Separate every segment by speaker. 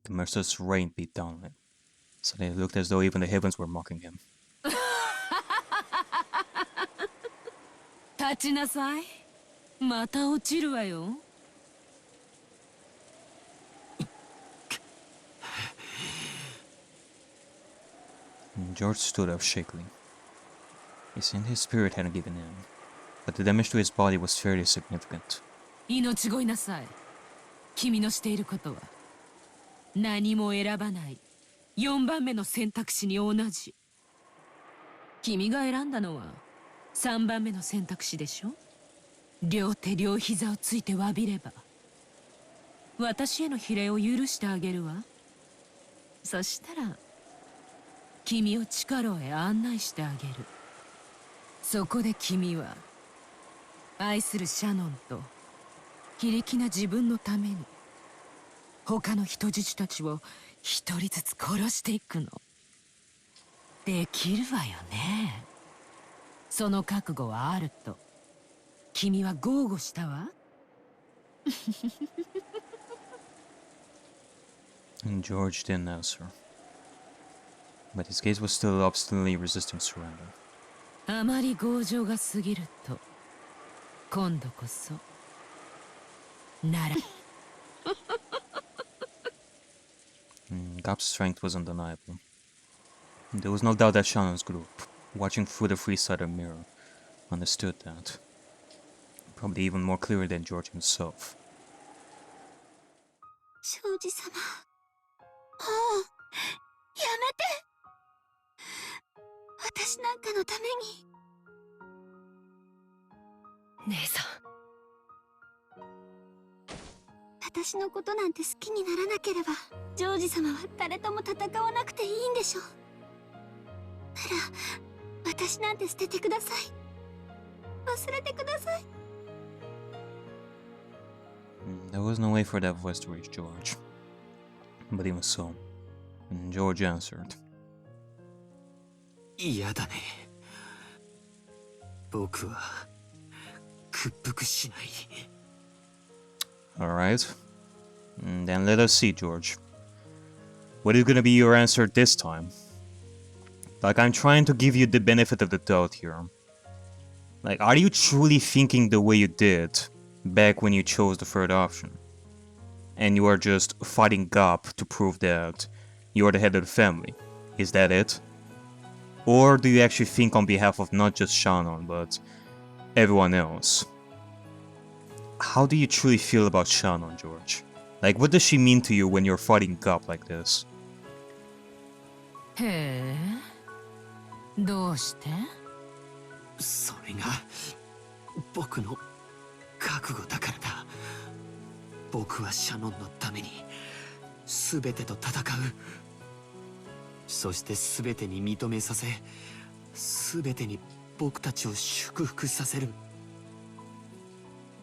Speaker 1: The merciless rain beat down on him. Suddenly it looked as though even the heavens were mocking him.
Speaker 2: 立ちなさい。また落ちるわよ。
Speaker 1: George stood up shakily. He seemed his spirit hadn't given in, but the damage to his body was fairly significant.
Speaker 2: 命乞いなさい。君のしていることは何も選ばない4番目の選択肢に同じ。君が選んだのは3番目の選択肢でしょ。両手両膝をついて詫びれば私への比例を許してあげるわ。そしたら君を地下牢へ案内してあげる。そこで君は愛するシャノンと非力な自分のために他の人質たちを一人ずつ殺していくの。できるわよね。その覚悟はあると君は豪語したわ。
Speaker 1: And George didn't answer, but his gaze was still obstinately resisting surrender.
Speaker 2: あまり強情が過ぎると今度こそなら。
Speaker 1: Gap's strength was undeniable. There was no doubt that Shannon's group, watching through the three-sided mirror, understood that. Probably even more clearly than George himself.
Speaker 3: 庄司様、もうやめて。私なんかのために。
Speaker 2: 姉さん、
Speaker 3: 私のことなんて好きにならなければジョージ様は誰とも戦わなくていいんでしょう。なら私なんて捨ててください。忘れてください。
Speaker 1: There was no way for that voice to reach George. But even so, George answered.
Speaker 4: 嫌だね。僕は屈服しない。
Speaker 1: Alright. Then let us see, George. What is gonna be your answer this time? Like, I'm trying to give you the benefit of the doubt here. Like, are you truly thinking the way you did back when you chose the third option? And you are just fighting Gap to prove that you're the head of the family? Is that it? Or do you actually think on behalf of not just Shannon, but everyone else? How do you truly feel about Shannon, George? Like, what does she mean to you when you're fighting Gap like this?
Speaker 2: へえ、どうして？
Speaker 4: それが僕の覚悟だからだ。僕はシャノンのために全てと戦う。そして全てに認めさせ、全てに僕たちを祝福させる。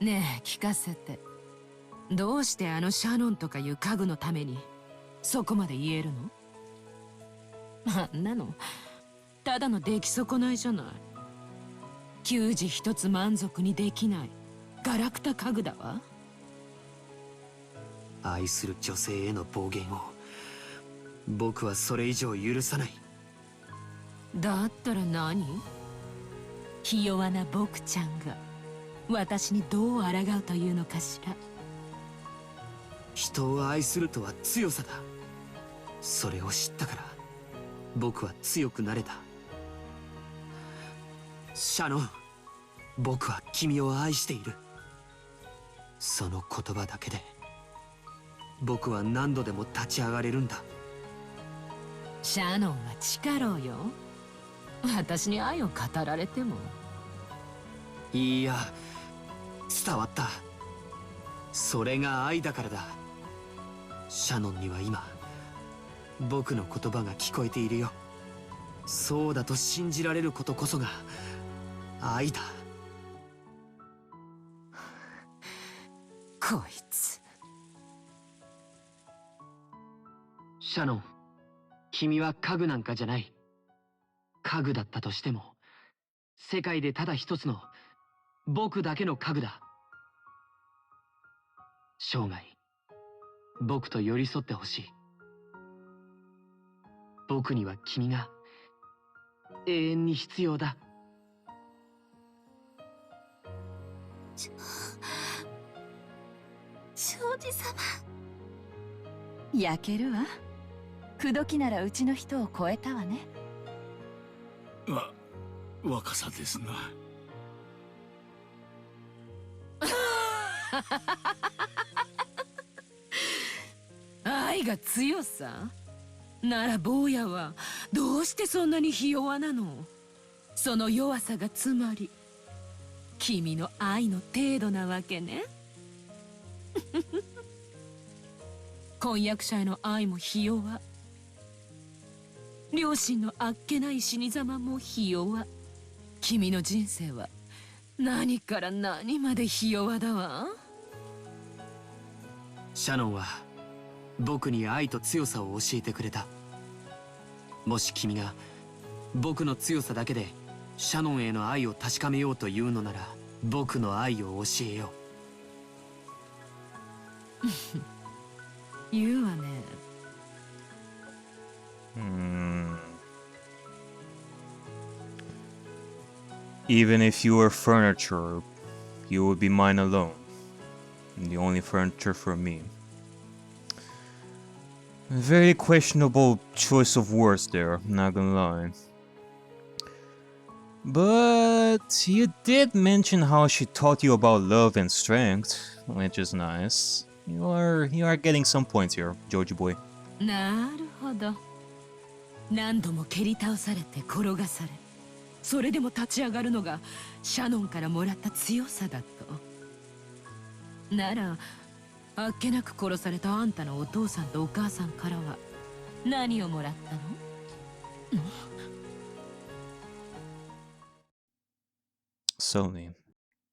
Speaker 2: ねえ、聞かせて。どうしてあのシャノンとかいう家具のためにそこまで言えるの？あんなのただの出来損ないじゃない。給仕一つ満足にできないガラクタ家具だわ。
Speaker 4: 愛する女性への暴言を僕はそれ以上許さない。
Speaker 2: だったら何？ひ弱な僕ちゃんが私にどう抗うというのかしら。
Speaker 4: 人を愛するとは強さだ。それを知ったから僕は強くなれた。シャノン、僕は君を愛している。その言葉だけで僕は何度でも立ち上がれるんだ。
Speaker 2: シャノンは力をよ。私に愛を語られても。
Speaker 4: いや、伝わった。それが愛だからだ。シャノンには今僕の言葉が聞こえているよ。そうだと信じられることこそが愛だ。
Speaker 2: こいつ。
Speaker 4: シャノン、君は家具なんかじゃない。家具だったとしても世界でただ一つの僕だけの家具だ。生涯僕と寄り添ってほしい。僕には君が永遠に必要だ。
Speaker 3: ジョージ様。
Speaker 5: 焼けるわ。口説きならうちの人を超えたわね。
Speaker 6: 若さですな。
Speaker 2: 愛が強さなら坊やはどうしてそんなにひ弱なの？その弱さがつまり君の愛の程度なわけね。婚約者への愛もひ弱、両親のあっけない死に様もひ弱。君の人生は何から何までひ弱だわ。
Speaker 4: シャノンは僕に愛と強さを教えてくれた。もし君が僕の強さだけでシャノンへの愛を確かめようというのなら、僕の愛を教えよ
Speaker 2: う。言うわね。
Speaker 1: Even if you were furniture, you would be mine alone. The only furniture for me. Very questionable choice of words there, not gonna lie. But you did mention how she taught you about love and strength, which is nice. You are getting some points here, Joji boy.
Speaker 2: なるほど。何度も蹴り倒されて転がされ、それでも立ち上がるのがシャノンからもらった強さだと。ならあっけなく殺されたあんたのお父さんとお母さんからは何をもらったの？Suddenly,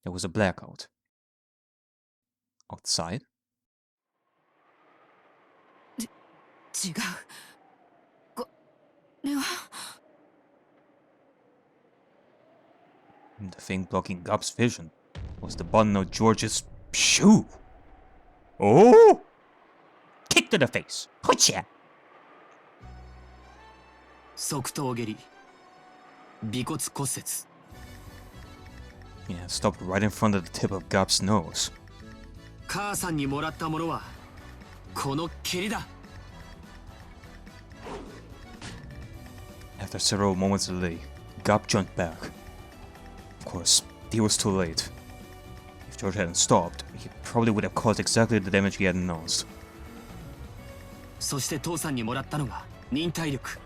Speaker 1: there was a blackout. Outside?
Speaker 2: 違う。これは。
Speaker 1: The thing blocking Gup's vision was the button of George's shoe. Oh! Kick to the face. Hotcha!
Speaker 4: 側頭蹴り、尾骨骨折。
Speaker 1: Yeah, stopped right in front of the tip of Gup's nose.
Speaker 4: 母さんにもらったものはこの蹴りだ。
Speaker 1: After several moments of delay, Gup jumped back. Of course, he was too late. If George hadn't stopped, he probably would have caused exactly the damage he had announced.
Speaker 4: そして父さんにもらったのが忍耐力。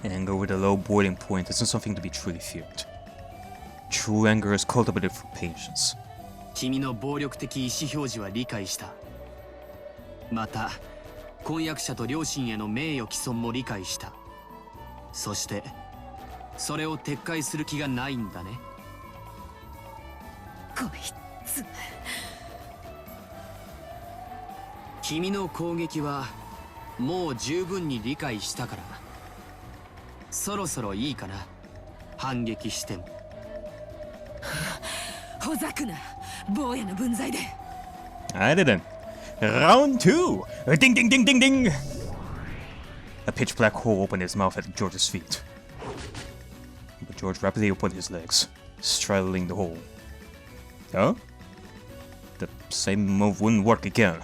Speaker 1: Anger with a low boiling point isn't something to be truly feared. True anger is cultivated through patience.
Speaker 4: 君の暴力的意思表示は理解した。また婚約者と両親への名誉毀損も理解した。そしてそれを撤回する気がないんだね。
Speaker 2: こいつ。
Speaker 4: 君の攻撃はもう十分に理解したから、そろそろいいかな。反撃しても。
Speaker 2: ほざくな、坊やの分際で。
Speaker 1: I didn't. Round 2! Ding ding ding ding ding! A pitch black hole opened his mouth at George's feet. But George rapidly opened his legs, straddling the hole. Huh? The same move wouldn't work again.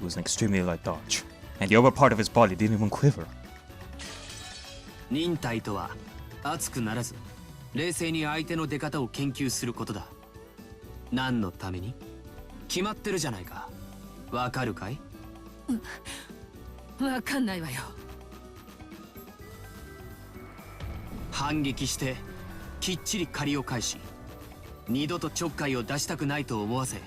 Speaker 1: It was an extremely light dodge, and the upper part of his body didn't even quiver.
Speaker 4: 忍耐とは熱くならず冷静に相手の出方を研究することだ。何のために？決まってるじゃないか。わかるかい？
Speaker 2: わかんないわよ。
Speaker 4: 反撃してきっちり借りを返し、二度とちょっかいを出したくないと思わせ、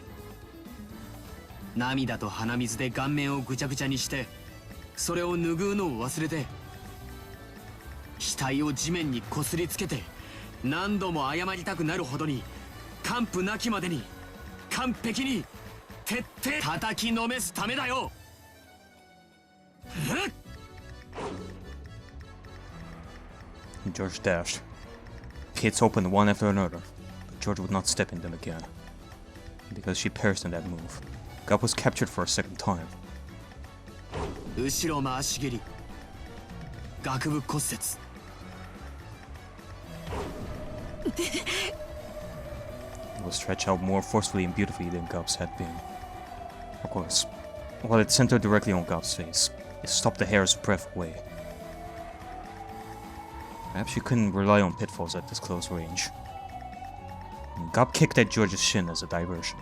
Speaker 4: 涙と鼻水で顔面をぐちゃぐちゃにして、それを拭うのを忘れて、額を地面にこすりつけて何度も謝りたくなるほどに完膚なきまでに完璧に徹底叩きのめすためだよ。
Speaker 1: George dashed. Pits opened one after another, but George would not step in them again. Because she perished in that move, Gup was captured for a second time.
Speaker 4: 後ろ回し蹴り、顎部骨折。
Speaker 1: It was stretched out more forcefully and beautifully than Gob's had been. Of course, while it centered directly on Gob's face, it stopped the hair's breath away. Perhaps she couldn't rely on pitfalls at this close range. Gob kicked at George's shin as a diversion,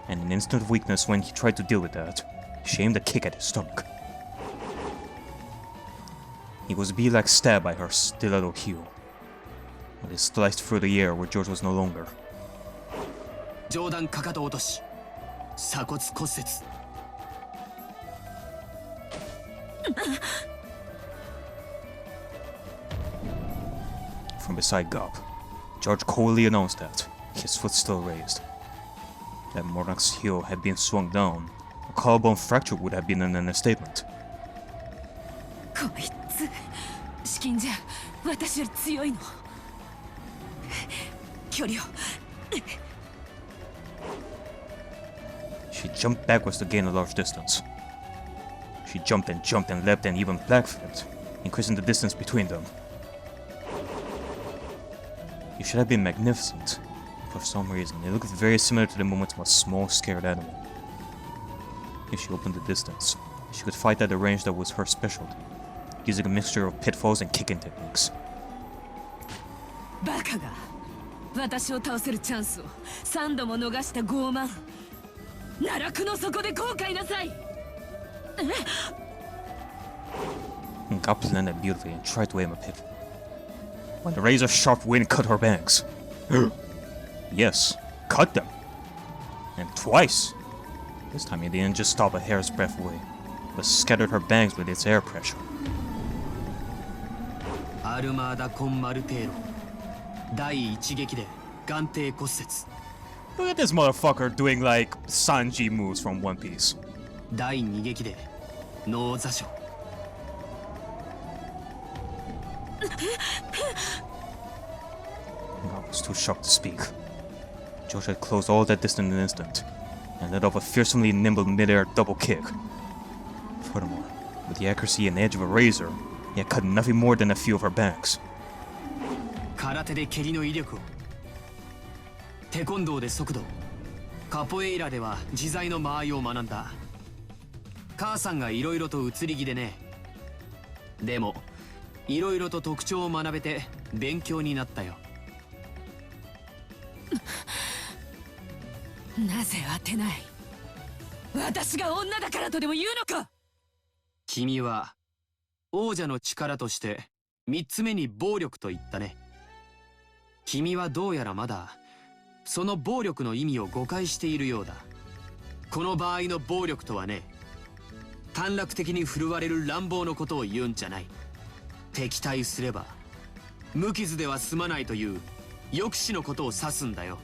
Speaker 1: and in an instant of weakness when he tried to deal with that, she aimed a kick at his stomach. He was like stabbed by her stiletto heel, but it sliced through the air where George was no longer.
Speaker 4: 上段かかと落とし、鎖骨骨折。
Speaker 1: From beside Gob, George coldly announced that, his foot still raised, that Monarch's heel had been swung down. A collarbone fracture would have been an understatement.
Speaker 2: こいつ資金じゃ私より強いの。距離を。
Speaker 1: She jumped backwards to gain a large distance. She jumped and leapt and even backflipped, increasing the distance between them. It should have been magnificent. For some reason, it looked very similar to the movements of a small, scared animal. If she opened the distance, she could fight at a range that was her specialty, using a mixture of pitfalls and kicking techniques.
Speaker 2: バカが私を倒せるチャンスを3度も逃した傲慢。奈落の底で後悔なさい。
Speaker 1: Gob landed beautifully and tried to aim a pitfall, when the razor-sharp wind cut her bangs. Yes, cut them. And twice. This time it didn't just stop a hair's breadth away, but scattered her bangs with its air pressure.
Speaker 4: アルマーダ・コン・マルテーロ第一撃で眼底骨折。
Speaker 1: Look at this motherfucker doing like Sanji moves from One Piece.
Speaker 4: 第二撃で脳挫傷。
Speaker 1: I was too shocked to speak. George had closed all that distance in an instant, and let off a fearsomely nimble mid-air double kick. Furthermore, with the accuracy and edge of a razor, he had cut nothing more than a few of her bangs.
Speaker 4: 空手で蹴りの威力を、テコンドーで速度、カポエイラでは自在の間合いを学んだ。母さんがいろいろと移り気でね。でもいろいろと特徴を学べて勉強になったよ。
Speaker 2: なぜ当てない。私が女だからとでも言うのか。
Speaker 4: 君は王者の力として3つ目に暴力と言ったね。君はどうやらまだその暴力の意味を誤解しているようだ。この場合の暴力とはね、短絡的に振るわれる乱暴のことを言うんじゃない。敵対すれば無傷では済まないという抑止のことを指すんだよ。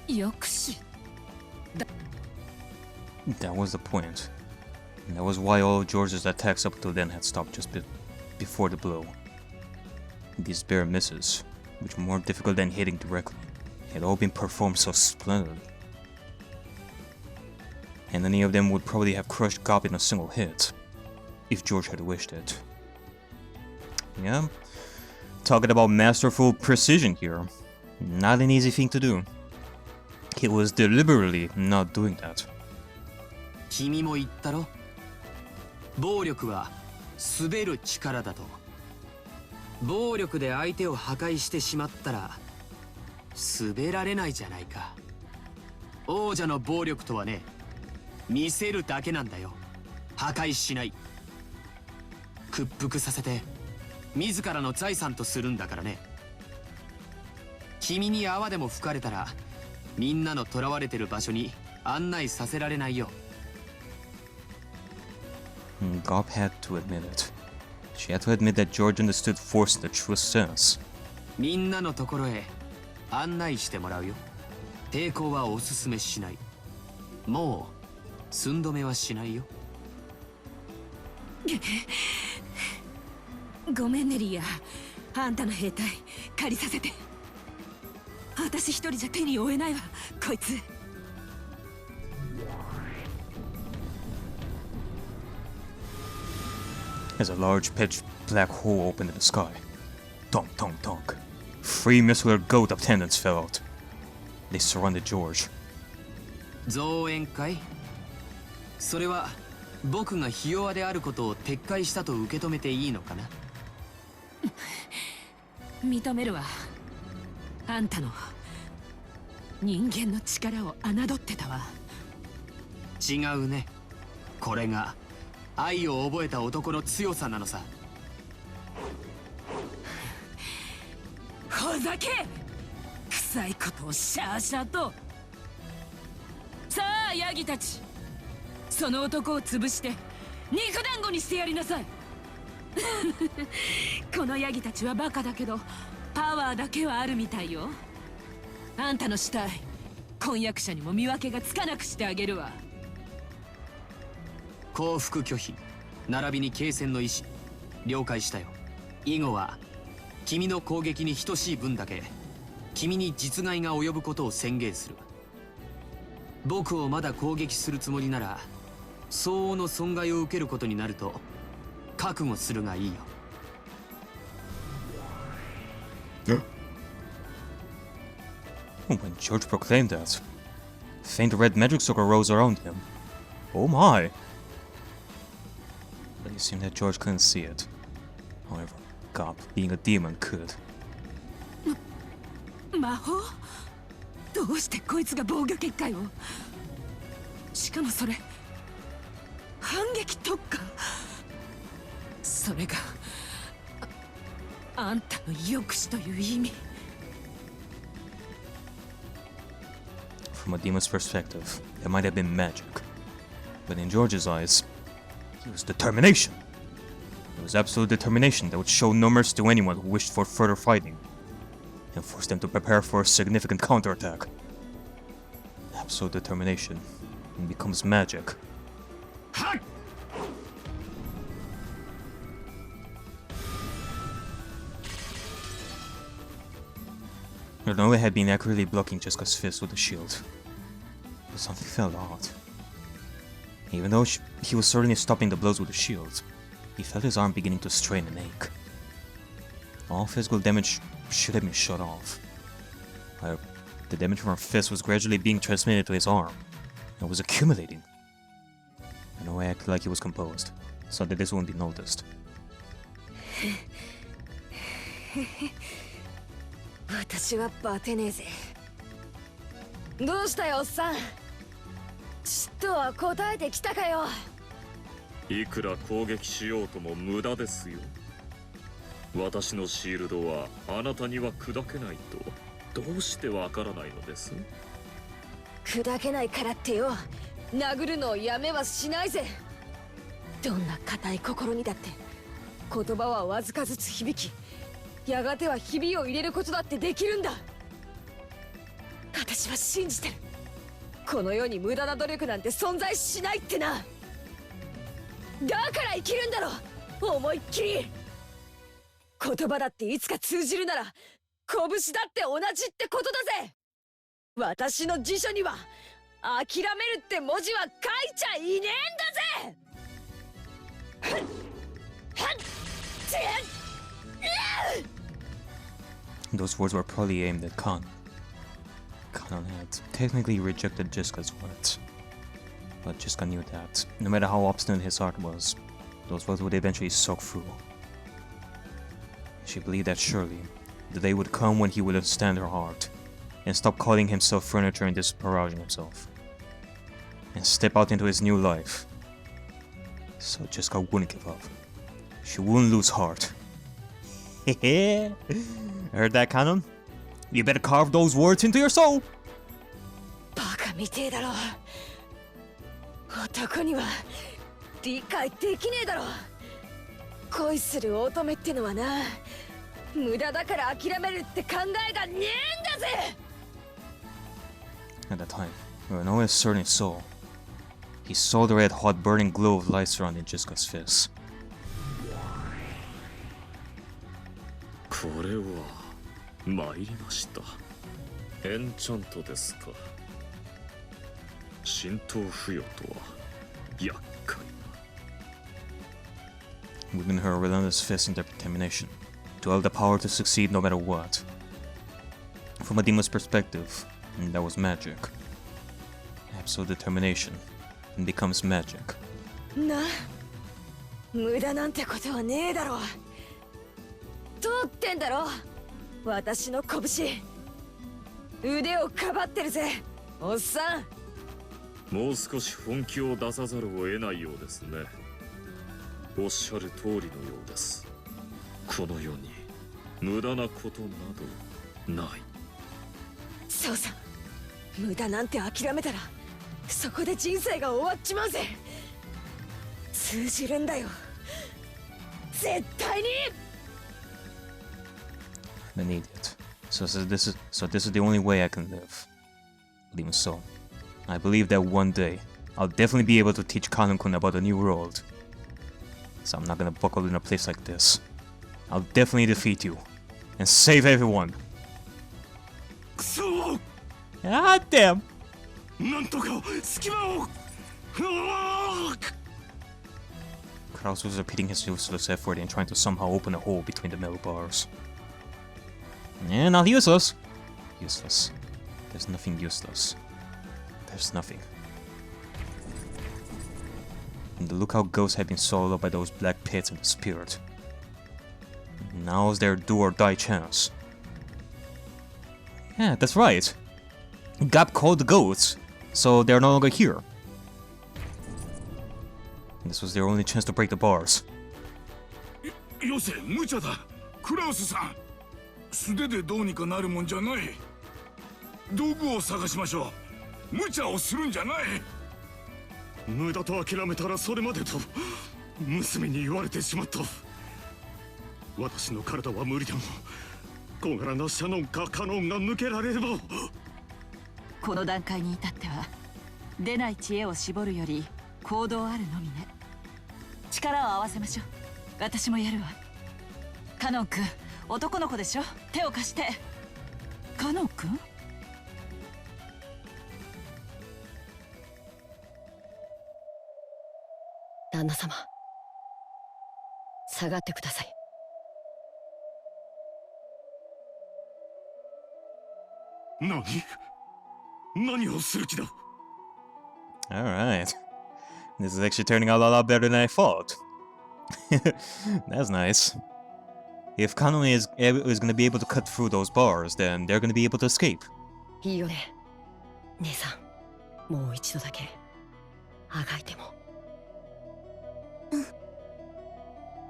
Speaker 2: 抑止。
Speaker 1: That was the point. And that was why all of George's attacks up till then had stopped just before the blow. These bare misses, which were more difficult than hitting directly, had all been performed so splendidly. And any of them would probably have crushed Gob in a single hit, if George had wished it. Yeah, talking about masterful precision here. Not an easy thing to do. He was deliberately not doing that.
Speaker 4: 君も言ったろ。暴力は滑る力だと。暴力で相手を破壊してしまったら滑られないじゃないか。王者の暴力とはね、見せるだけなんだよ。破壊しない。屈服させて自らの財産とするんだからね。君に泡でも吹かれたらみんなの囚われてる場所に案内させられないよ。
Speaker 1: Gob had to admit it. She had to admit that George understood force in the truest sense.
Speaker 4: みんなのところへ案内してもらうよ。抵抗はおすすめしない。もう寸止めはしないよ。
Speaker 2: ごめんねリア。あんたの兵隊借りさせて。私一人じゃ手に負えないわこいつ。
Speaker 1: as a large pitch black hole opened in the sky. Tonk, tonk, tonk. 3 muscular goat attendants fell out. They surrounded George.
Speaker 4: 増援会それは僕がひ弱であることを撤回したと受け止めていいのかな。
Speaker 2: 認めるわ。あんたの人間の力を侮ってたわ。
Speaker 4: 違うね。これが愛を覚えた男の強さなのさ。
Speaker 2: ほざけ！臭いことをシャーシャーと。さあヤギたち、その男を潰して肉団子にしてやりなさい。このヤギたちはバカだけどパワーだけはあるみたいよ。あんたの死体婚約者にも見分けがつかなくしてあげるわ。
Speaker 4: 降伏拒否並びに継戦の意思了解したよ。以後は君の攻撃に等しい分だけ君に実害が及ぶことを宣言する。僕をまだ攻撃するつもりなら相応の損害を受けることになると覚悟するがいいよ。
Speaker 1: When George proclaimed that, faint red magic circle rose around him. Oh my! But it seemed that George couldn't see it. However, Gop, being a demon, could.
Speaker 2: 魔法？どうしてこいつが防御結界を？しかもそれ反撃特化？それがあんたの抑止という意味。
Speaker 1: From a demon's perspective, it might have been magic. But in George's eyes, it was determination. It was absolute determination that would show no mercy to anyone who wished for further fighting, and force them to prepare for a significant counterattack. Absolute determination becomes magic. Noby had been accurately blocking Jessica's fist with the shield, but something felt odd. Even though he was certainly stopping the blows with the shield, he felt his arm beginning to strain and ache. All physical damage should have been shut off. However, the damage from her fist was gradually being transmitted to his arm, and was accumulating. Noby acted like he was composed, so that this wouldn't be noticed.
Speaker 5: 私はバテねえぜ。どうしたよおっさん。ちっとは答えてきたかよ。
Speaker 6: いくら攻撃しようとも無駄ですよ。私のシールドはあなたには砕けないとどうしてわからないのです？
Speaker 5: 砕けないからってよ、殴るのをやめはしないぜ。どんな固い心にだって言葉はわずかずつ響き、やがてはひびを入れることだってできるんだ。私は信じてる。この世に無駄な努力なんて存在しないってな。だから生きるんだろ、思いっきり。言葉だっていつか通じるなら拳だって同じってことだぜ。私の辞書には諦めるって文字は書いちゃいねえんだぜ。
Speaker 1: Those words were probably aimed at Khan. Khan had technically rejected Jessica's words, but Jessica knew that, no matter how obstinate his heart was, those words would eventually soak through. She believed that surely, the day would come when he would understand her heart, and stop calling himself furniture and disparaging himself, and step out into his new life. So Jessica wouldn't give up. She wouldn't lose heart. Heard that, Canon? You better carve those words into your soul!
Speaker 5: バカみてえだろ。男には理解できねえだろ。恋する乙女ってのはな、無駄だから諦めるって考えがねえんだぜ。
Speaker 1: At that time, Noby certainly saw. He saw the red hot burning glow of light surrounding Jessica's fist.
Speaker 6: これは参りました。エンチャントですか。浸透付与とは厄介な。
Speaker 1: within her relentless fist and determination, to have the power to succeed no matter what. From a demon's perspective, that was magic. Absolute determination, and becomes magic.
Speaker 5: な、無駄なんてことはねえだろ。通ってんだろ、私の拳。腕をかばってるぜ、おっさん。
Speaker 6: もう少し本気を出さざるを得ないようですね。おっしゃる通りのようです。この世に無駄なことなどない。
Speaker 5: そうさ、無駄なんて諦めたらそこで人生が終わっちまうぜ。通じるんだよ、絶対に。
Speaker 1: I'm an idiot. So this is the only way I can live. But even so, I believe that one day I'll definitely be able to teach Kanokun about the new world. So I'm not gonna buckle in a place like this. I'll definitely defeat you and save everyone. God damn! Kraus was repeating his useless effort in trying to somehow open a hole between the metal bars. Yeah, not useless. Useless. There's nothing useless. There's nothing. And look how ghosts have been swallowed up by those black pits of the spirit. Now's their do or die chance. Yeah, that's right. Gap called the ghosts, so they're no longer here. And this was their only chance to break the bars.
Speaker 7: よせ、無茶だ。クラウスさん。素手でどうにかなるもんじゃない。道具を探しましょう。無茶をするんじゃない。無駄と諦めたらそれまでと娘に言われてしまった。私の体は無理でも小柄なシャノンかカノンが抜けられれば。
Speaker 8: この段階に至っては出ない知恵を絞るより行動あるのみね。力を合わせましょう。私もやるわ。カノン君、男の子でしょ、手を貸して。カノン君、
Speaker 5: 旦那様、下がってください。
Speaker 7: 何をする気だ。
Speaker 1: Alright. This is actually turning out a lot better than I thought. That's nice. If Kanon is going to be able to cut through those bars, then they're going to be able to escape.
Speaker 5: いいよね、姉さん。もう一度だけあがいても。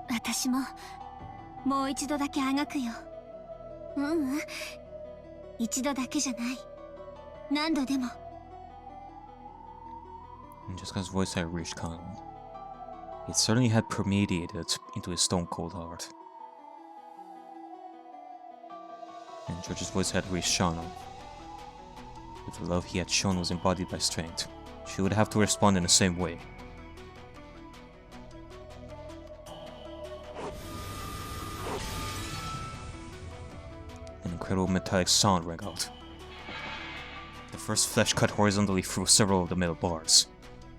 Speaker 3: 私ももう一度だけあがくよ。一度だけじゃない。何度でも。
Speaker 1: And Jessica's voice had reached Kanon. It certainly had permeated into his stone-cold heart. And George's voice had reached Shauna. If the love he had shown was embodied by strength, she would have to respond in the same way. An incredible metallic sound rang out. The first flash cut horizontally through several of the metal bars,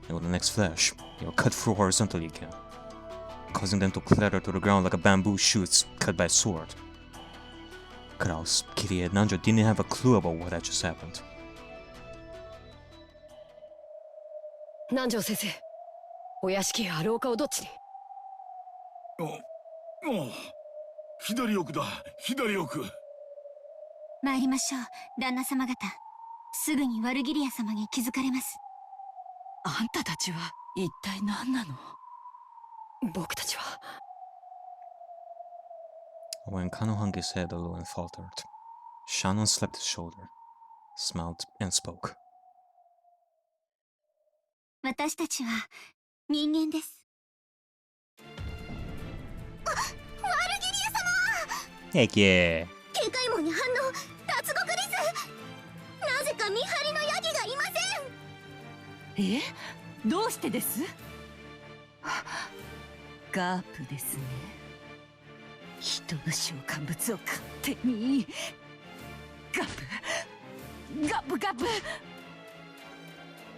Speaker 1: and with the next flash, they were cut through horizontally again, causing them to clatter to the ground like a bamboo shoots cut by a sword. Kraus, Kitty, and Nanja didn't have a clue about what had just happened.
Speaker 5: 南條先生、お屋敷や廊下をどっちに。
Speaker 7: 左奥だ、左奥。
Speaker 3: 参りましょう、旦那様方。すぐにワルギリア様に気づかれます。
Speaker 8: あんたたちは一体何なの。
Speaker 5: 僕たちは。
Speaker 1: When Kano hung his head low and faltered, Shannon slapped his shoulder, smiled, and spoke.
Speaker 3: 私たちは人間です。ワルギリア様
Speaker 1: Heck yeah!
Speaker 3: 警戒網に反応、脱獄です。なぜか見張りのヤギがいません。
Speaker 8: え、どうしてです。ガープですね。人の召喚物を勝手に。ガップ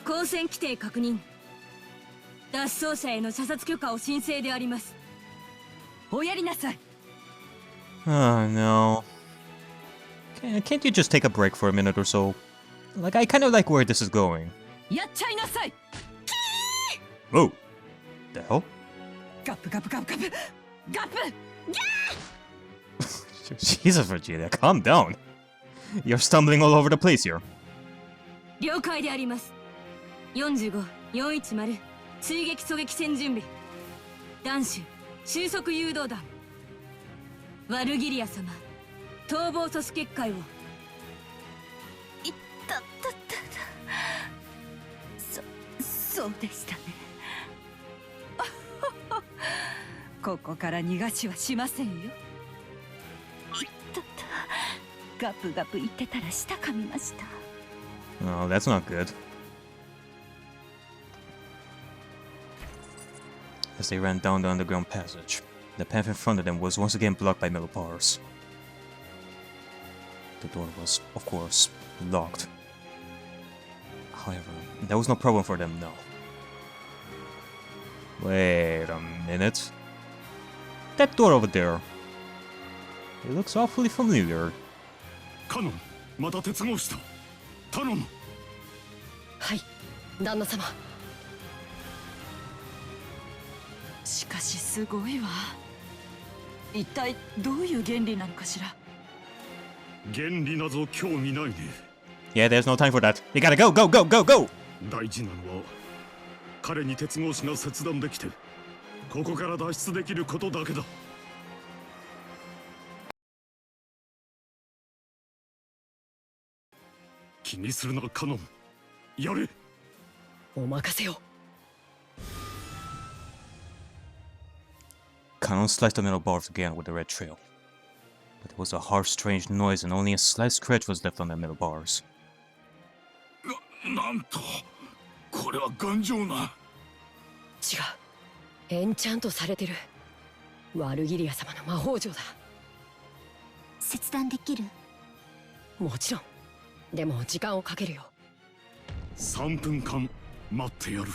Speaker 5: 交戦規定確認。脱走者への射殺許可を申請であります。おやりなさい。
Speaker 1: Oh no. Can't you just take a break for a minute or so? Like, I kind of like where this is going.
Speaker 5: やっちゃいなさい。
Speaker 1: Whoa! The hell?
Speaker 5: ガプガプガプガプガプ。
Speaker 1: Jesus, Virginia, calm down. You're stumbling all over the place here.
Speaker 2: 了解であります。45、410追撃狙撃戦準備。弾手収束誘導弾。ワルギリア様、逃亡阻止結界を。
Speaker 3: いったったったそうでしたね。
Speaker 5: ここから逃がしはしませんよ。
Speaker 3: いったったガプガプ言ってたら舌噛みました。
Speaker 1: Oh, that's not good. As they ran down the underground passage, the path in front of them was once again blocked by metal bars. The door was, of course, locked. However, there was no problem for them now. Wait a minute. That door over there. It looks awfully familiar.
Speaker 7: カノン、また鉄格子だ。頼む。
Speaker 5: はい、旦那様。しかしすごいわ。一体どういう原理なのかしら。
Speaker 7: 原理なぞ興味ないね。
Speaker 1: Yeah, there's no time for that. You gotta go, go, go, go, go!
Speaker 7: 大事なのは彼に鉄格子が切断できてここから脱出できることだけだ。気にするなカノン、やれ。
Speaker 5: お任せを。
Speaker 1: Kanon sliced the metal bars again with the red trail. But there was a harsh, strange noise and only a slight scratch was left on the metal bars.
Speaker 7: なんとこれは頑丈な。
Speaker 5: 違う。エンチャントされてる。ワルギリア様の魔法杖だ。
Speaker 3: 切断できる？
Speaker 5: もちろん。でも時間をかけるよ。
Speaker 7: 3分間待ってやる。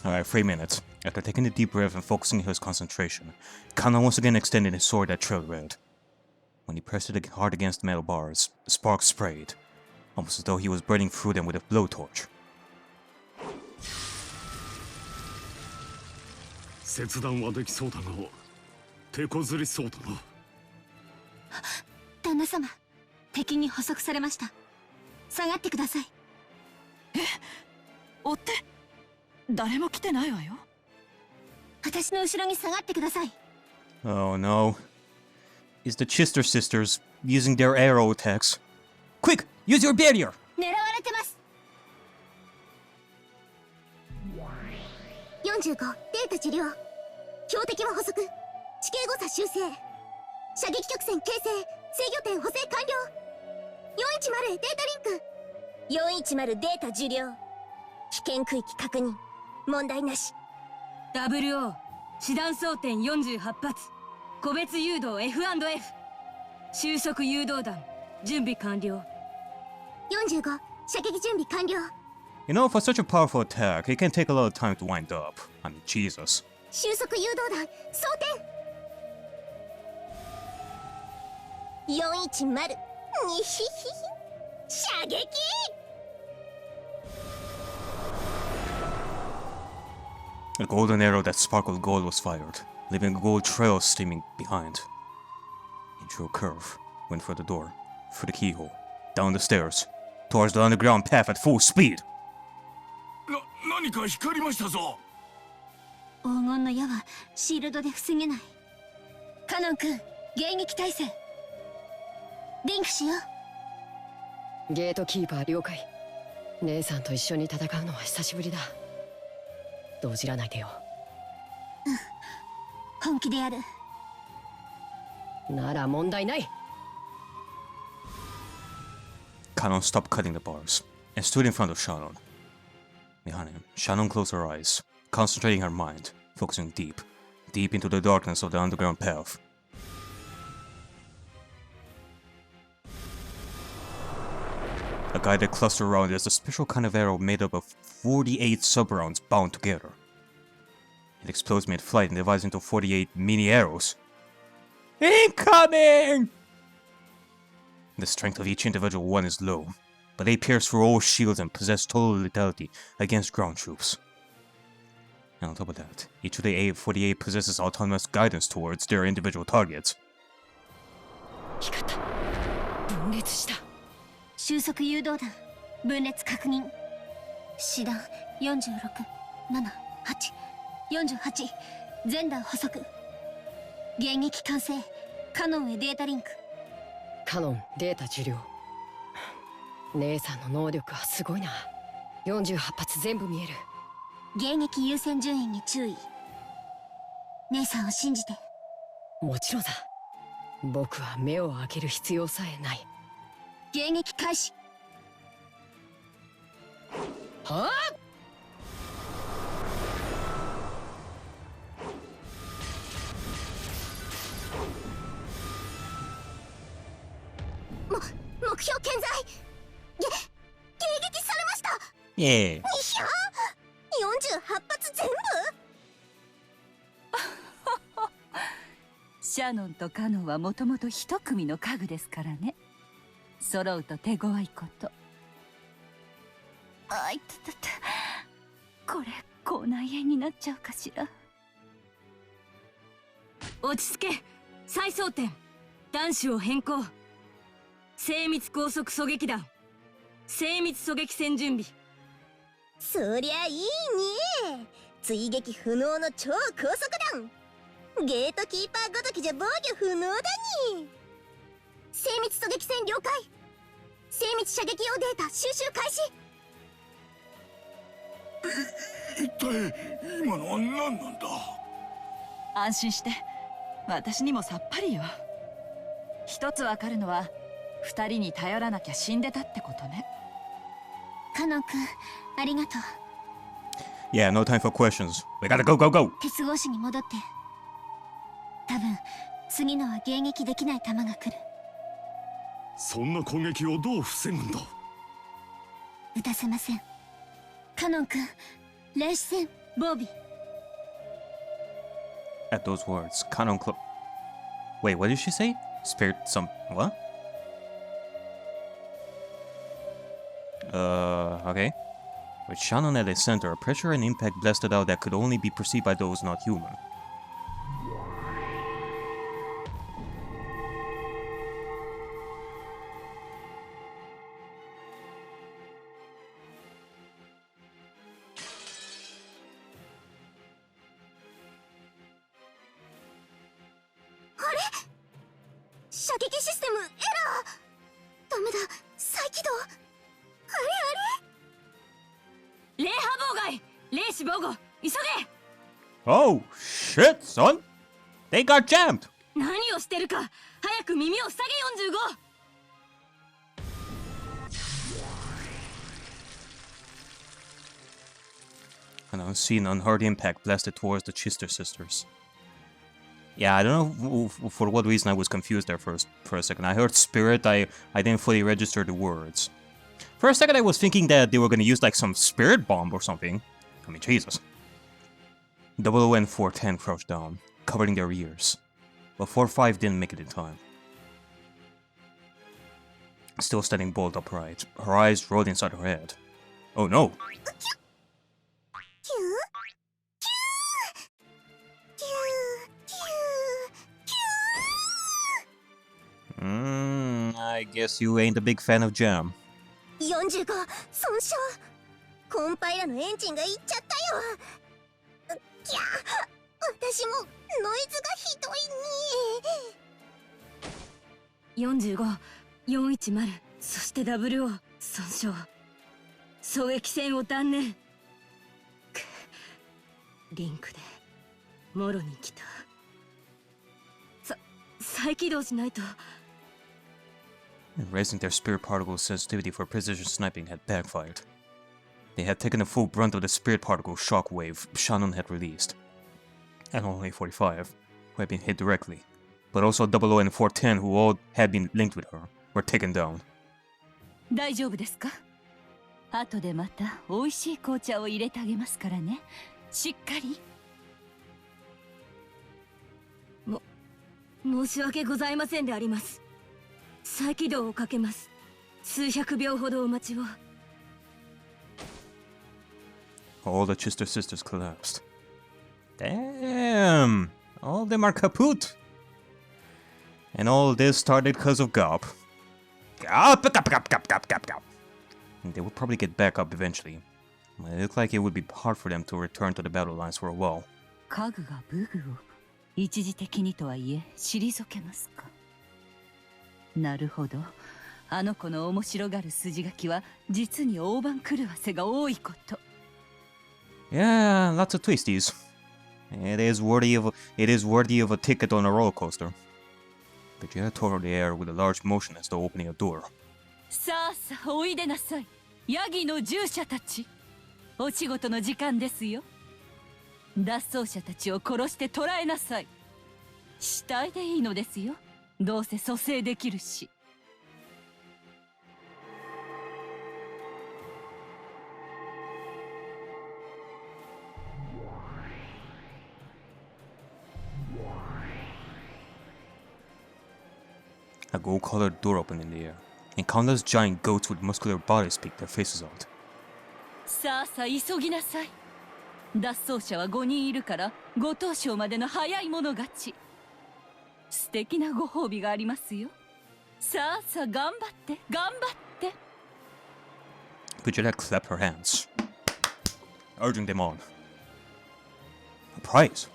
Speaker 1: Alright, 3 minutes. After taking a deep breath and focusing his concentration, Kanon once again extended his sword that trailed red. When he pressed it hard against the metal bars, sparks sprayed, almost as though he was burning through them with a blowtorch.
Speaker 7: 切断はできそうだが手こずりそうだな。
Speaker 3: 旦那様、敵に捕捉されました。下がってください。
Speaker 5: 追って。誰も来てないわよ。
Speaker 3: 私の後ろに下がってください。
Speaker 1: Oh no. It's the Chister sisters using their arrow attacks. Quick! Use your barrier!
Speaker 3: 狙われてます。45、データ治療。標的は捕捉。地形誤差修正。射撃曲線形成。制御点補正完了。410データリンク。410データ受領。危険区域確認。問題なし。
Speaker 2: WO 師団装填48発個別誘導 F&F 収束誘導弾準備完了。
Speaker 3: 45、射撃準備完了。
Speaker 1: You know, for such a powerful attack, it can take a lot of time to wind up. I mean, Jesus.
Speaker 3: 収束誘導弾装填。410にひひ射撃。
Speaker 1: A golden arrow that sparkled gold was fired, leaving a gold trail streaming behind. He drew a curve, went for the door, through the keyhole, down the stairs, towards the underground path at full speed.
Speaker 7: 何か光りましたぞ。
Speaker 3: 黄金の矢はシールドで防げない。カノン君、迎撃態勢。リンクしよ
Speaker 5: う。ゲートキーパー了解。姉さんと一緒に戦うのは久しぶりだ。動じらないでよ。
Speaker 3: 本気でやる。
Speaker 5: なら問題ない。
Speaker 1: Kanon stopped cutting the bars and stood in front of Shannon. Behind him, Shannon closed her eyes, concentrating her mind, focusing deep, deep into the darkness of the underground path. A guided cluster round is a special kind of arrow made up of 48 sub-rounds bound together. It explodes mid-flight and divides into 48 mini arrows. Incoming! The strength of each individual one is low, but they pierce through all shields and possess total lethality against ground troops. And on top of that, each of the A48 possesses autonomous guidance towards their individual targets.
Speaker 5: 光った。分裂した。
Speaker 3: 収束誘導弾分裂確認。師団46、7、8、48全弾捕捉。迎撃完成。カノンへデータリンク。
Speaker 5: カノンデータ受領。姉さんの能力はすごいな。48発全部見える。
Speaker 3: 迎撃優先順位に注意。姉さんを信じて。
Speaker 5: もちろんだ。僕は目を開ける必要さえない。
Speaker 3: 迎撃開始。
Speaker 5: はあ。
Speaker 3: 目標健在。迎撃されました。
Speaker 1: Yeah.
Speaker 3: 48発全部。
Speaker 8: シャノンとカノンはもともと一組の家具ですからね。揃うと手強いこと。あいたたた。これ口内炎になっちゃうかしら。
Speaker 2: 落ち着け。再装填。弾種を変更。精密高速狙撃弾。精密狙撃戦準備。
Speaker 3: そりゃいいね。追撃不能の超高速弾。ゲートキーパーごときじゃ防御不能だに。精密狙撃戦了解。精密射撃用データ収集開始。
Speaker 7: 一体今のは何なんだ。
Speaker 8: 安心して。私にもさっぱりよ。一つわかるのは二人に頼らなきゃ死んでたってことね。
Speaker 3: カノン君ありがとう。
Speaker 1: Yeah, no time for questions. We gotta go, go, go!
Speaker 3: 鉄格子に戻って。多分次のは迎撃できない弾が来る。
Speaker 6: そんな攻撃をどう防ぐんだ。
Speaker 3: 撃たせません。カノン君霊視線防備。
Speaker 1: At those words, Kanon Wait, what did she say? Spirit some... what? Okay. With Shannon at its center, a pressure and impact blasted out that could only be perceived by those not human. Oh, shit, son! They got jammed!
Speaker 2: 何をしてるか。早く耳を塞げ。45。
Speaker 1: An unseen, unheard impact blasted towards the Chister sisters. Yeah, I don't know for what reason I was confused there for a second. I heard spirit, I didn't fully register the words. For a second I was thinking that they were gonna use like some spirit bomb or something. I mean, Jesus. 00N410 crouched down, covering their ears. But 45 didn't make it in time. Still standing bolt upright, her eyes rolled inside her head. Oh no! I guess you ain't a big fan of jam.
Speaker 3: 45損傷。コンパイラのエンジンがいっちゃったよ。きゃ、私もノイズがひどいに。
Speaker 2: 45、410、そして00損傷。狙撃戦を断念。リンクでもろに来た。再起動しないと。
Speaker 1: Raising their spirit particle sensitivity for precision sniping had backfired. They had taken the full brunt of the spirit particle shockwave Shannon had released. And only 45, who had been hit directly, but also 00 and 410, who all had been linked with her, were taken down.
Speaker 8: 大丈夫ですか？後でまた美味しい紅茶を入れてあげますからね。しっかり。
Speaker 5: 申し訳ございませんであります。再起動をかけます。数百秒ほどお待ちを。
Speaker 1: All the Chister sisters collapsed. Damn! All of them are kaput! And all this started because of Gop. Gop! And they would probably get back up eventually. It looked like it would be hard for them to return to the battle lines for a while.
Speaker 8: 家具が武具を一時的にとはいえ退けますか。なるほど。あの子の面白がる筋書きは実に大番狂わせが多いこと。
Speaker 1: Yeah, lots of twisties. It is worthy of a ticket on a roller coaster. Vegeta tore the air with a large motion as though opening a door.
Speaker 8: さあさあおいでなさい。ヤギの従者たち。お仕事の時間ですよ。脱走者たちを殺して捕らえなさい。死体でいいのですよ。どうせ蘇生できるし。
Speaker 1: A gold-colored door opened in the air, and countless giant goats with muscular bodies peeked their faces out.
Speaker 8: さあさあ急ぎなさい。脱走者は5人いるから5等賞までの早い者勝ち。素敵なご褒美がありますよ。さあさあ頑張って頑張って。
Speaker 1: Vegeta clapped her hands, urging them on. A prize!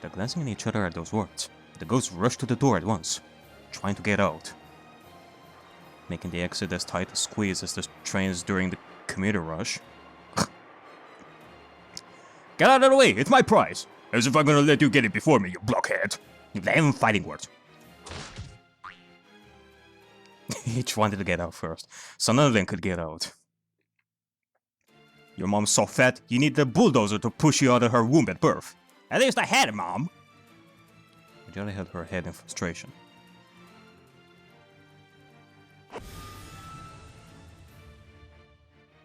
Speaker 1: They're glancing at each other at those words. The ghosts rushed to the door at once, trying to get out, making the exit as tight a squeeze as the trains during the commuter rush. Get out of the way! It's my prize! As if I'm gonna let you get it before me, you blockhead! You damn fighting words. Each wanted to get out first, so none of them could get out. Your mom's so fat, you need a bulldozer to push you out of her womb at birth. At least I had it, Mom! Vegeta held her head in frustration.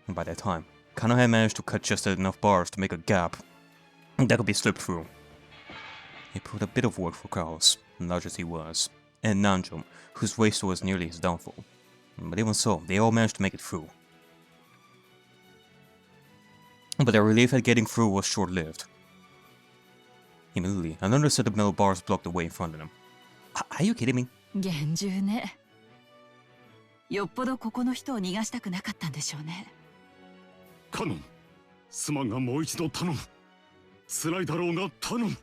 Speaker 1: And by that time, Kano had managed to cut just enough bars to make a gap that could be slipped through. It proved a bit of work for Kraus, large as he was, and Nanjum, whose waist was nearly his downfall. But even so, they all managed to make it through. But their relief at getting through was short-lived. Immediately, another set of metal bars blocked the way in front of them. Are you kidding me?
Speaker 8: 厳重ね。よっぽどここの人を逃がしたくなかったんでしょうね。
Speaker 7: カノン、すまんがもう一度頼む。辛いだろうが頼む。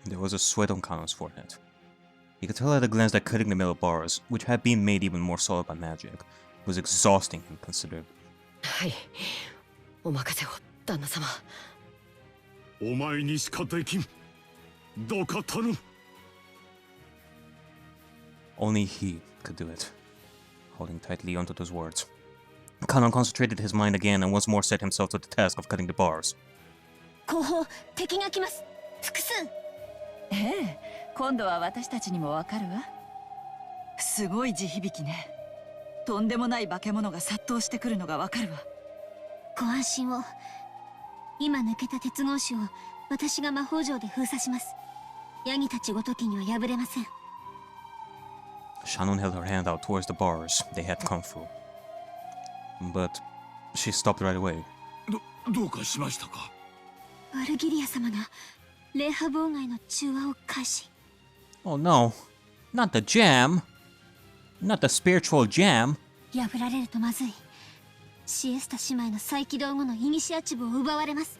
Speaker 1: There was a sweat on Kano's forehead. You could tell at a glance that cutting the metal bars, which had been made even more solid by magic, was exhausting him considerably.
Speaker 5: はい、お任せを旦那様。
Speaker 7: お前にしかできん。どうか頼む。
Speaker 1: Only he could do it. Holding tightly onto those words, Kanon concentrated his mind again and once more set himself to the task of cutting the bars.
Speaker 3: 後方、敵が来ます。複数。
Speaker 8: ええ、今度は私たちにもわかるわ。すごい地響きね。とんでもない化け物が殺到してくるのがわかるわ。
Speaker 3: ご安心を。今抜けた鉄格子を私が魔法城で封鎖します。ヤギたちごときには破れません。
Speaker 1: Shannon held her hand out towards the bars they had come through. But she stopped right away.
Speaker 7: どうかしましたか？
Speaker 3: ワルギリア様が霊波妨害の中和を開始。
Speaker 1: Oh no, not the jam. Not the spiritual jam.
Speaker 3: 破られるとまずい。シエスタ姉妹の再起動後のイニシアチブを奪われます。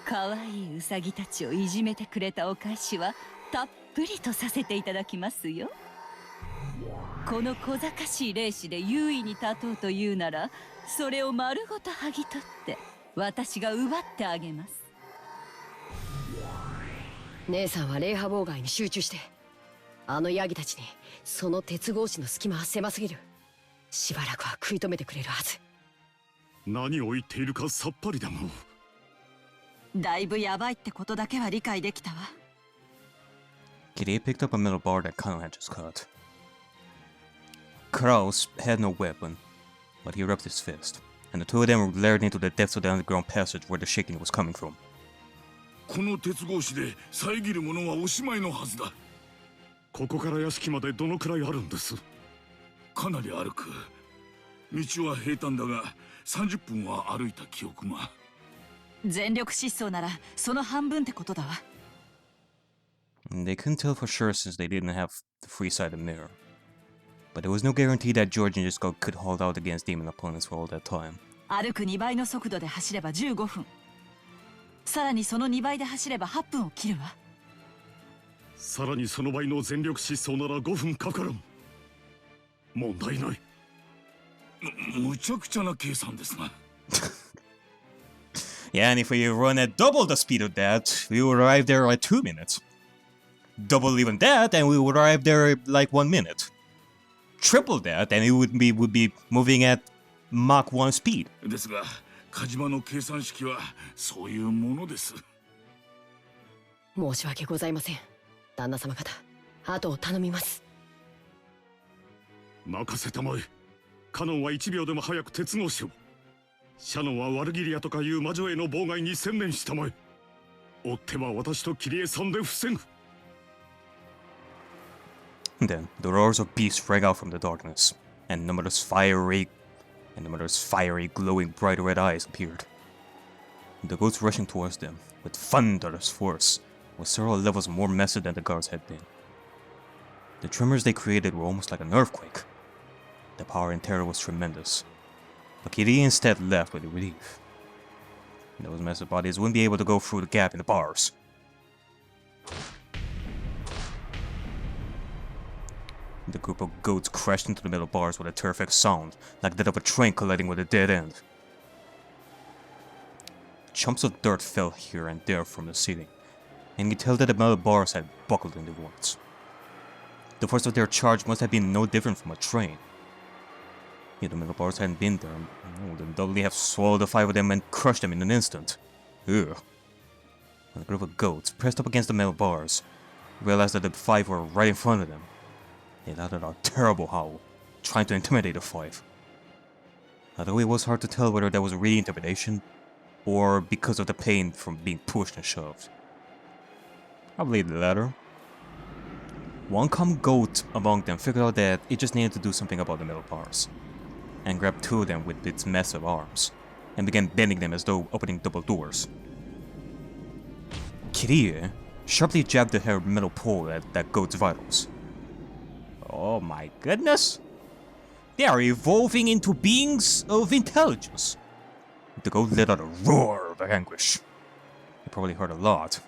Speaker 8: 可愛いウサギたちをいじめてくれたお返しはたっぷりとさせていただきますよ。この小賢しい霊視で優位に立とうというなら、それを丸ごと剥ぎ取って私が奪ってあげます。
Speaker 5: 姉さんは霊波妨害に集中して。あのヤギたちにその鉄格子の隙間は狭すぎる。しばらくは食い止めてくれるはず。
Speaker 7: 何を言っているかさっぱりだもん。
Speaker 8: だいぶやばいってことだけは理解できたわ。
Speaker 1: Kirie picked up a metal bar that Kano had just cut. Kraus had no weapon, but he rubbed his fist, and the two of them glared into the depths of the underground passage where the shaking was coming from.
Speaker 7: この鉄格子で遮るものはおしまいのはずだ。
Speaker 9: ここから屋敷までどのくらいあるんです？
Speaker 7: かなり歩く。道は平坦だが30分は歩いた記憶が。
Speaker 8: 全力疾走ならその半分ってことだわ。
Speaker 1: They couldn't tell for sure since they didn't have the free-sided mirror. But there was no guarantee that George and Jisco could hold out against demon opponents for all that time.
Speaker 8: 歩く2倍の速度で走れば15分。さらにその2倍で走れば8分を切るわ。
Speaker 9: さらにその倍の全力疾走なら5分かからん。問題ない。
Speaker 7: むちゃくちゃな計算ですな。
Speaker 1: Yeah, and if we run at double the speed of that, we would arrive there at 2 minutes. Double even that, and we would arrive there like 1 minute. Triple that, and it would be moving at Mach 1 speed.
Speaker 7: ですが、カジマの計算式はそういうものです。
Speaker 5: 申し訳ございません。旦那様方、後を頼みます。
Speaker 9: 任せたまえ。カノンは1秒でも早く鉄格子を。シャノンはワルギリアとかいう魔女への妨害に専念したまえ。追っては私とキリエさんで防ぐ。
Speaker 1: Then the roars of beasts rang out from the darkness, and numerous fiery, glowing bright red eyes appeared. The goats rushing towards them with thunderous force was several levels more massive than the guards had been. The tremors they created were almost like an earthquake. The power and terror was tremendous, but Kiri instead left with relief. Those massive bodies wouldn't be able to go through the gap in the bars. The group of goats crashed into the metal bars with a terrific sound, like that of a train colliding with a dead end. Chunks of dirt fell here and there from the ceiling, and you could tell that the metal bars had buckled in the wounds. The force of their charge must have been no different from a train. If the metal bars hadn't been there, it would undoubtedly have swallowed the 5 of them and crushed them in an instant. Ugh. When the group of goats pressed up against the metal bars, realized that the 5 were right in front of them. They let out a terrible howl, trying to intimidate the 5. Although it was hard to tell whether that was really intimidation, or because of the pain from being pushed and shoved. Probably the latter. One calm goat among them figured out that it just needed to do something about the metal bars, and grabbed 2 of them with its massive arms, and began bending them as though opening double doors. Kirie sharply jabbed her metal pole at that goat's vitals. Oh my goodness! They are evolving into beings of intelligence. The goat let out a roar of anguish. It probably hurt a lot,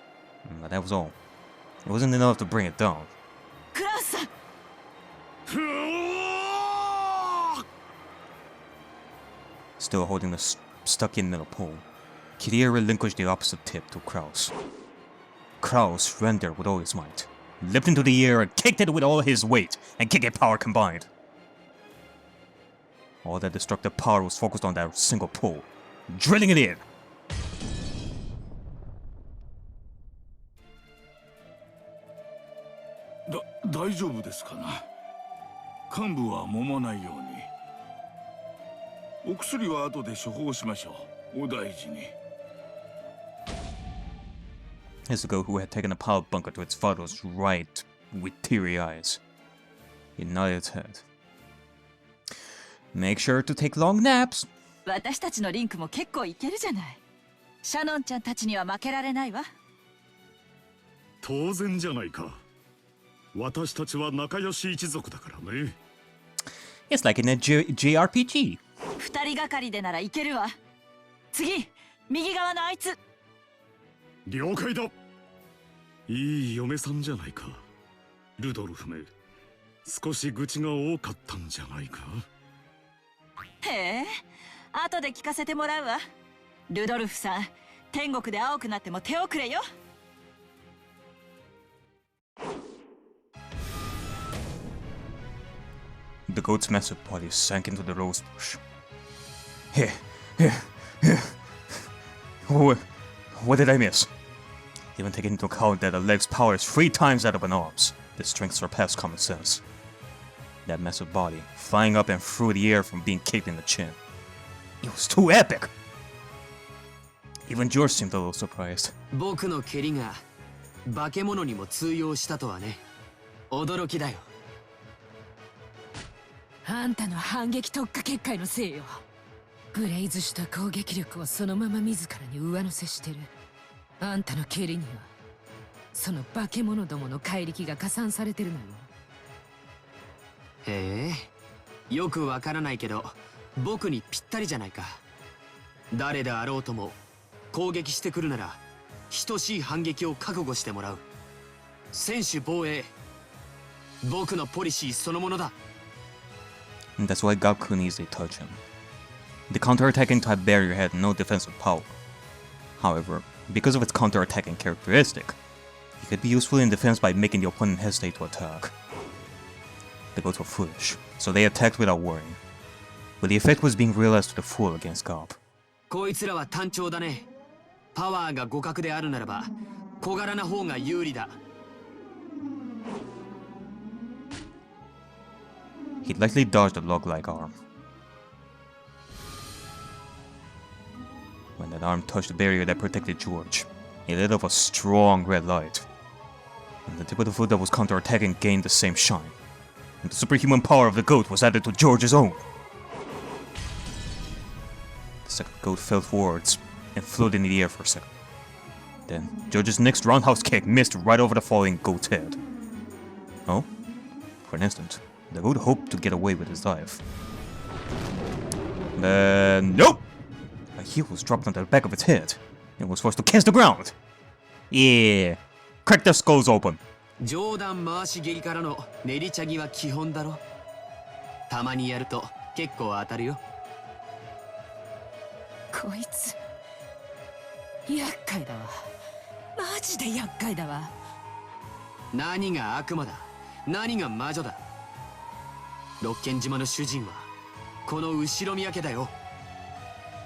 Speaker 1: but that was all. It wasn't enough to bring it down.
Speaker 8: Klaus-san!
Speaker 1: Still holding the stuck-in metal pole, Kirie relinquished the opposite tip to Kraus. Kraus ran there with all his might, leapt into the air and kicked it with all his weight and kicking power combined. All that destructive power was focused on that single pole, drilling it in.
Speaker 7: 大丈夫ですかな。患部は揉まないように。お薬は後で処方しましょう。お大事に。
Speaker 1: Hizuko, who had taken a power bunker to its vitals right with teary eyes. He nodded his head. Make sure to take long naps.
Speaker 8: 私たちのリンクも結構いけるじゃない。シャノンちゃんたちには負けられないわ。
Speaker 9: 当然じゃないか。私たちは仲良し一族だからね。
Speaker 1: It's like in a JRPG.
Speaker 8: 2人がかりでならいけるわ。次、右側のあいつ。
Speaker 9: 了解だ。いい嫁さんじゃないか。ルドルフめ、少し愚痴が多かったんじゃないか。
Speaker 8: へえ、後で聞かせてもらうわ。ルドルフさん、天国で青くなっても手遅れよ。
Speaker 1: The goat's massive body sank into the rose bush. What did I miss? Even taking into account that a leg's power is 3 times that of an arm's, the strength surpassed common sense. That massive body, flying up and through the air from being kicked in the chin. It was too epic! Even George seemed a little surprised.
Speaker 4: 僕の蹴りが化け物にも通用したとはね。驚きだよ。
Speaker 2: あんたの反撃特化結界のせいよ。ブレイズした攻撃力をそのまま自らに上乗せしてる。あんたの蹴りにはその化け物どもの怪力が加算されてるのよ。
Speaker 4: へえ、よくわからないけど僕にぴったりじゃないか。誰であろうとも攻撃してくるなら等しい反撃を覚悟してもらう。専守防衛、僕のポリシーそのものだ。
Speaker 1: And that's why God couldn't easily touch him. The counter-attacking type barrier had no defensive power. However, because of its counter-attacking characteristic, it could be useful in defense by making the opponent hesitate to attack. The goats were foolish, so they attacked without worrying. But the effect was being realized to the full against Gob.
Speaker 4: こいつらは単調だね。パワーが互角であるならば小柄な方が有利だ。
Speaker 1: He'd likely dodged the log-like arm. When that arm touched the barrier that protected George, it lit up a strong red light. And the tip of the foot that was counter-attacking gained the same shine. And the superhuman power of the goat was added to George's own. The second goat fell forwards and floated in the air for a second. Then, George's next roundhouse kick missed right over the falling goat's head. Oh? For an instant, the goat hoped to get away with his dive. Then, nope! A heel was dropped onto the back of its head and was forced to kiss the ground. Yeah, crack their skulls open.
Speaker 4: 上段回し蹴りからの練りチャギは基本だろ。たまにやると結構当たるよ。
Speaker 2: こいつ厄介だわ。マジで厄介だわ。
Speaker 4: 何が悪魔だ、何が魔女だ。六軒島の主人はこの後ろ宮家だよ。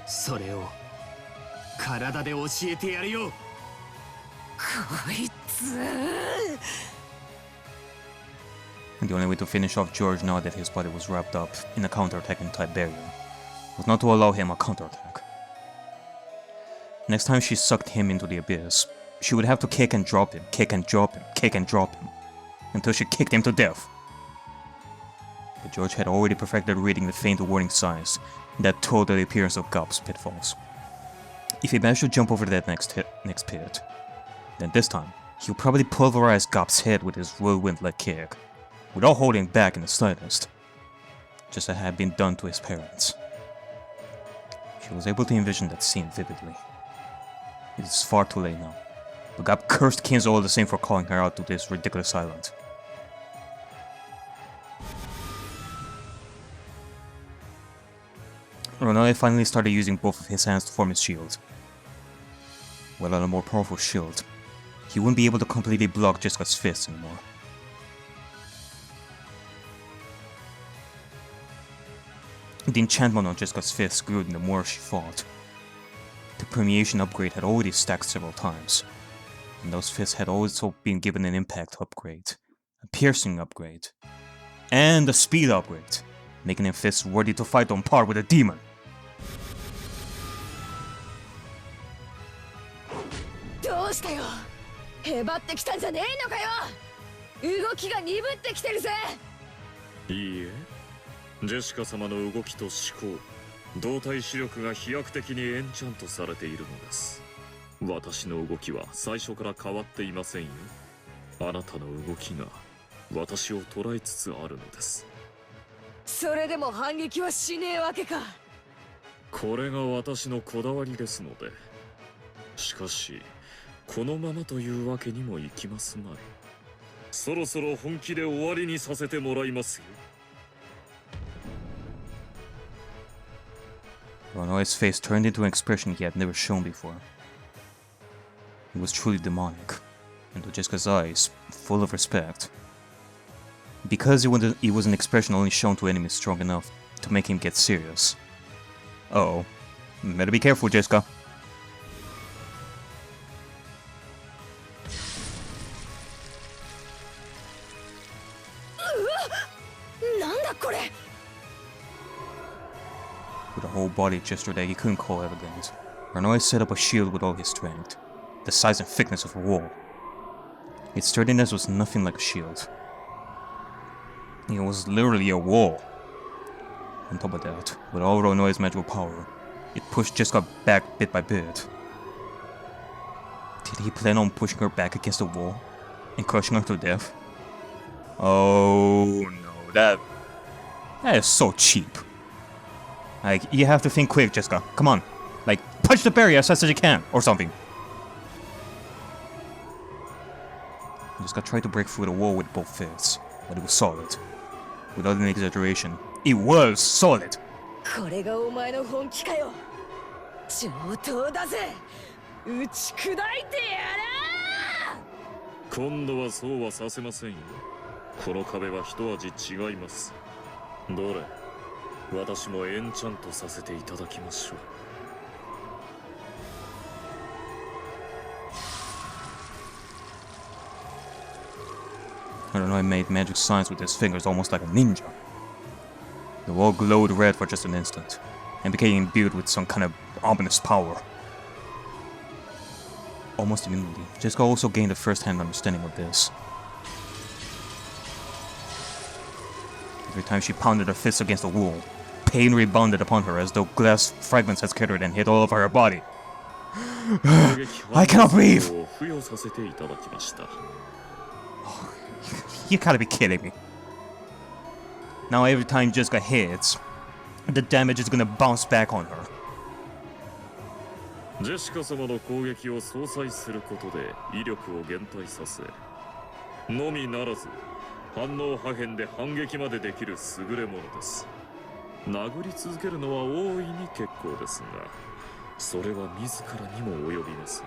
Speaker 4: それを体で教えてやるよ。
Speaker 2: こいつ。
Speaker 1: And the only way to finish off George now that his body was wrapped up in a counter-attacking type barrier was not to allow him a counterattack. Next time she sucked him into the abyss, she would have to kick and drop him, kick and drop him, kick and drop him, until she kicked him to death. But George had already perfected reading the faint warning signs that told the appearance of Gob's pitfalls. If he managed to jump over that next pit, then this time, he'll probably pulverize Gob's head with his whirlwind leg kick, without holding back in the slightest, just as had been done to his parents. She was able to envision that scene vividly. It is far too late now, but Gob cursed Kinzo all the same for calling her out to this ridiculous island. Ronoi finally started using both of his hands to form his shield. Without a more powerful shield, he wouldn't be able to completely block Jessica's fists anymore. The enchantment on Jessica's fists grew the more she fought. The permeation upgrade had already stacked several times, and those fists had also been given an impact upgrade, a piercing upgrade, and a speed upgrade, making them fists worthy to fight on par with a demon.
Speaker 5: どうしたよ。へばってきたんじゃねえのかよ。動きが鈍ってきてるぜ。
Speaker 6: いいえ、ジェシカ様の動きと思考、動体視力が飛躍的にエンチャントされているのです。私の動きは最初から変わっていませんよ。あなたの動きが私を捉えつつあるのです。
Speaker 5: それでも反撃はしねえわけか。
Speaker 6: これが私のこだわりですので。しかしこのままというわけにもいきますまい。そろそろ本気で終わりにさせてもらいますよ。
Speaker 1: Ronoi's face turned into an expression he had never shown before. It was truly demonic, and to Jessica's eyes, full of respect. Because it was an expression only shown to enemies strong enough to make him get serious. Uh-oh. Better be careful, Jessica.
Speaker 5: なんだこれ。
Speaker 1: With a whole body gesture that he couldn't call evident. Ranoy set up a shield with all his strength, the size and thickness of a wall. Its sturdiness was nothing like a shield. It was literally a wall. On top of that, with all Ranoy's magical power, it pushed Jessica back bit by bit. Did he plan on pushing her back against the wall and crushing her to death? Oh no, that is so cheap. Like, you have to think quick, Jessica. Come on. Like, punch the barrier as fast as you can, or something. Jessica tried to break through the wall with both fists, but it was solid. Without an exaggeration, it was solid.
Speaker 5: これがお前の本気かよ。上等だぜ。打ち砕いてやらー。
Speaker 6: 今度はそうはさせませんよ。この壁は一味違います。どれ、私もエンチャントさせていただきましょう。
Speaker 1: Ranoy made magic signs with his fingers almost like a ninja. The wall glowed red for just an instant, and became imbued with some kind of ominous power. Almost immediately, Jessica also gained a first-hand understanding of this. Every time she pounded her fists against the wall, pain rebounded upon her as though glass fragments had scattered and hit all over her body. I cannot breathe! You gotta be kidding me. Now every time Jessica hits, the damage is gonna bounce back on her.
Speaker 6: ジェシカ様の攻撃を相殺することで威力を減退させ、のみならず反応破片で反撃までできる優れものです。殴り続けるのは大いに結構ですが、それは自らにも及びます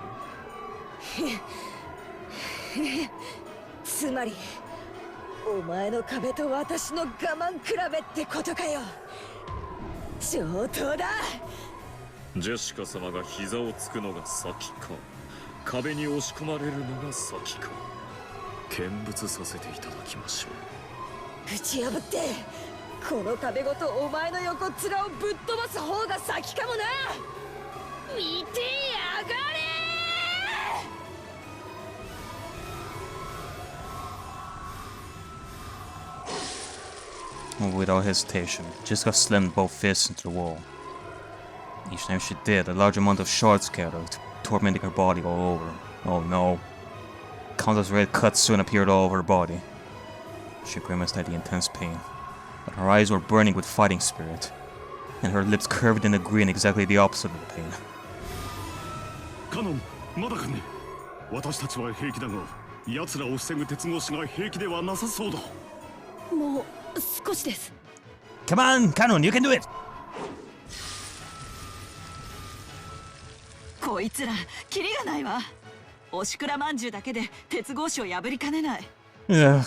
Speaker 6: ね。
Speaker 5: つまりお前の壁と私の我慢比べってことかよ。上等だ。
Speaker 6: ジェシカ様が膝をつくのが先か、壁に押し込まれるのが先か、見物させていただきましょう。
Speaker 5: 打ち破ってこの壁ごとお前の横っ面をぶっ飛ばす方が先かもな。見てやがれ。
Speaker 1: Without hesitation, Jessica slammed both fists into the wall. Each time she did, a large amount of shards scattered, tormenting her body all over. Oh no. Countless red cuts soon appeared all over her body. She grimaced at the intense pain, but her eyes were burning with fighting spirit, and her lips curved in a grin exactly the opposite of the pain.
Speaker 9: カノン、まだかね。私たちは平気だが、奴らを防ぐ鉄格子が平気ではなさそうだ。
Speaker 5: もう少しです。
Speaker 1: Come on, Canon, you can do it!
Speaker 8: こいつらキリがないわ。おしくらまんじゅうだけで鉄格子を破りかねない。
Speaker 1: Ugh.